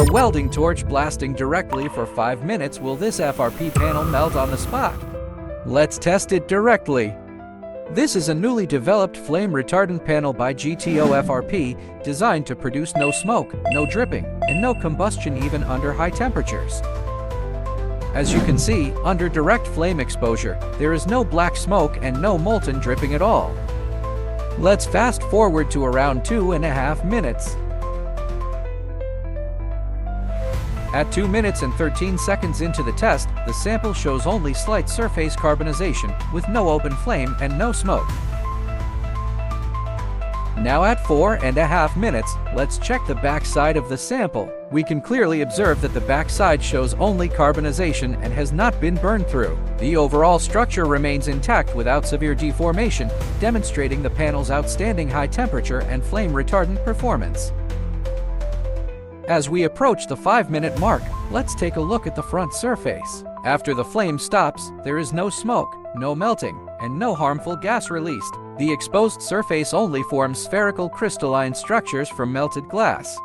A welding torch blasting directly for 5 minutes will this FRP panel melt on the spot. Let's test it directly. This is a newly developed flame retardant panel by GTOFRP, designed to produce no smoke, no dripping, and no combustion even under high temperatures. As you can see, under direct flame exposure, there is no black smoke and no molten dripping at all. Let's fast forward to around 2.5 minutes. At 2 minutes and 13 seconds into the test, the sample shows only slight surface carbonization, with no open flame and no smoke. Now at 4.5 minutes, let's check the back side of the sample. We can clearly observe that the back side shows only carbonization and has not been burned through. The overall structure remains intact without severe deformation, demonstrating the panel's outstanding high temperature and flame retardant performance. As we approach the 5-minute mark, let's take a look at the front surface. After the flame stops, there is no smoke, no melting, and no harmful gas released. The exposed surface only forms spherical crystalline structures from melted glass.